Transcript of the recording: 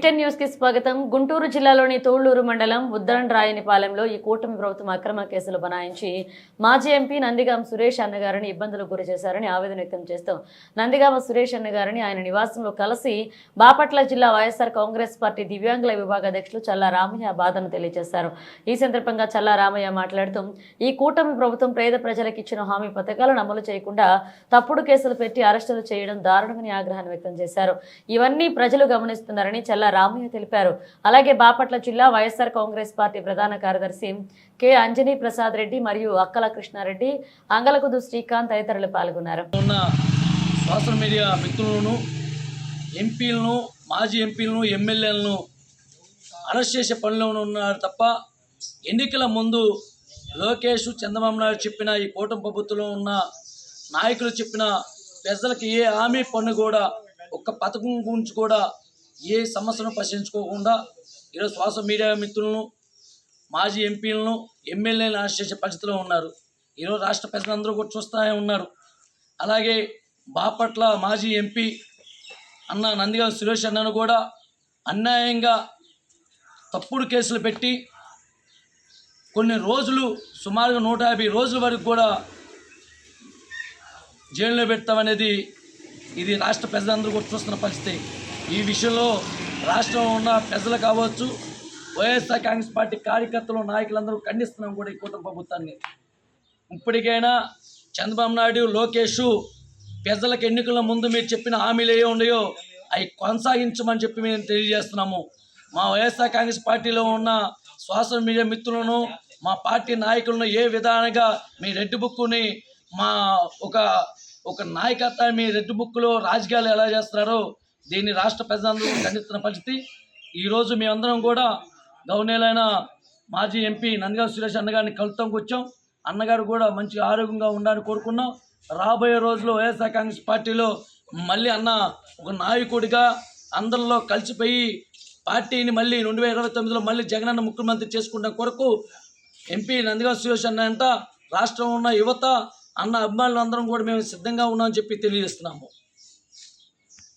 10 news కి స్వాగతం. గుంటూరు జిల్లాలోని తోళ్లూరు మండలం ఉద్దరంరాయనిపాలెంలో ఈ కూటమి ప్రభుత్వం అక్రమ కేసులు బనాయించి మాజీ ఎంపీ నందిగామ సురేష్ అన్నగారిని ఇబ్బందులకు గురి చేశారని ఆవేదన వ్యక్తం చేస్తూ నందిగామ సురేష్ అన్నగారిని ఆయన నివాసంలో కలిసి బాపట్ల జిల్లా వైఎస్ఆర్ కాంగ్రెస్ పార్టీ దివ్యాంగుల విభాగ అధ్యక్షులు చల్లా రామయ్య బాధను తెలియజేశారు. ఈ సందర్భంగా చల్లా రామయ్య మాట్లాడుతూ ఈ కూటమి ప్రభుత్వం పేద ప్రజలకు ఇచ్చిన హామీ పథకాలను అమలు చేయకుండా తప్పుడు కేసులు పెట్టి అరెస్టులు చేయడం దారుణమని ఆగ్రహాన్ని వ్యక్తం చేశారు. ఇవన్నీ ప్రజలు గమనిస్తున్నారని చల్లా రామయ్య తెలిపారు. అలాగే బాపట్ల జిల్లా వైఎస్ఆర్ కాంగ్రెస్ పార్టీ ప్రధాన కార్యదర్శి కె అంజనీ ప్రసాద్ రెడ్డి మరియు అక్కల కృష్ణారెడ్డి, అంగలకుదు శ్రీకాంత్ తదితరులు పాల్గొన్నారు. సోషల్ మీడియా మిత్రులను, ఎంపీలను, మాజీ ఎంపీలను, ఎమ్మెల్యేలను అరెస్ట్ చేసే పనిలో ఉన్నారు తప్ప ఎన్నికల ముందు లోకేష్, చంద్రబాబు నాయుడు చెప్పిన ఈ కూటమి ప్రభుత్వంలో ఉన్న నాయకులు చెప్పిన ప్రజలకు ఏ హామీ పన్ను కూడా ఒక్క పథకం గురించి కూడా ఏ సమస్యను పరిశీలించుకోకుండా ఈరోజు సోషల్ మీడియా మిత్రులను, మాజీ ఎంపీలను, ఎమ్మెల్యేలను అరెస్ట్ చేసే పరిస్థితిలో ఉన్నారు. ఈరోజు రాష్ట్ర ప్రజలందరూ కూడా చూస్తూనే ఉన్నారు. అలాగే బాపట్ల మాజీ ఎంపీ అన్న నందిగామ సురేష్ అన్నను కూడా అన్యాయంగా తప్పుడు కేసులు పెట్టి కొన్ని రోజులు సుమారుగా 150 రోజుల వరకు కూడా జైల్లో పెడతామనేది ఇది రాష్ట్ర ప్రజలందరూ కూడా చూస్తున్న పరిస్థితి. ఈ విషయంలో రాష్ట్రంలో ఉన్న ప్రజలు కావచ్చు, వైఎస్ఆర్ కాంగ్రెస్ పార్టీ కార్యకర్తలు, నాయకులందరూ ఖండిస్తున్నాం కూడా ఈ కూటమి ప్రభుత్వాన్ని. ఇప్పటికైనా చంద్రబాబు నాయుడు, లోకేష్ ప్రజలకు ఎన్నికల ముందు మీరు చెప్పిన హామీలు ఏ ఉన్నాయో అవి కొనసాగించమని చెప్పి మేము తెలియజేస్తున్నాము. మా వైఎస్ఆర్ కాంగ్రెస్ పార్టీలో ఉన్న సోషల్ మీడియా మిత్రులను, మా పార్టీ నాయకులను ఏ విధానంగా మీ రెడ్ బుక్ని మా ఒక నాయకత్వం మీ రెడ్ బుక్లో రాజకీయాలు ఎలా చేస్తున్నారో దీన్ని రాష్ట్ర ప్రజలందరూ ఖండిస్తున్న పరిస్థితి. ఈరోజు మేమందరం కూడా గౌరవనీయులైన మాజీ ఎంపీ నందిగామ సురేష్ అన్నగారిని కలుతానికి వచ్చాం. అన్నగారు కూడా మంచి ఆరోగ్యంగా ఉండాలని కోరుకున్నాం. రాబోయే రోజుల్లో వైఎస్ఆర్ కాంగ్రెస్ పార్టీలో మళ్ళీ అన్న ఒక నాయకుడిగా అందరిలో కలిసిపోయి పార్టీని మళ్ళీ 2029లో మళ్ళీ జగనన్న ముఖ్యమంత్రి చేసుకున్న కొరకు ఎంపీ నందిగామ సురేష్ అన్న అంట రాష్ట్రంలో ఉన్న యువత, అన్న అభిమానులు అందరం కూడా మేము సిద్ధంగా ఉన్నామని చెప్పి తెలియజేస్తున్నాము.